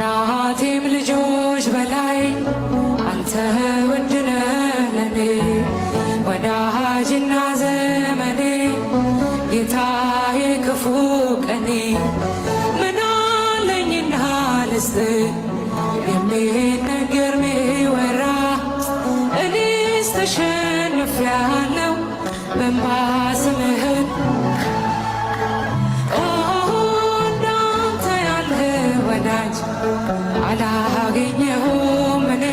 ከእናቴም ልጆች በላይ አንተ ውድ ነህ ለኔ ወዳጅና ዘመኔ ጌታዬ ክፉ ቀኔ ምን አለኝና ልስጥህ የሚነገር ሚወራ እኔስ ተሸንፌአለሁ በእንባ ስምህን እንዳንተ ያለ ወዳጅ አላገኘሁም እኔ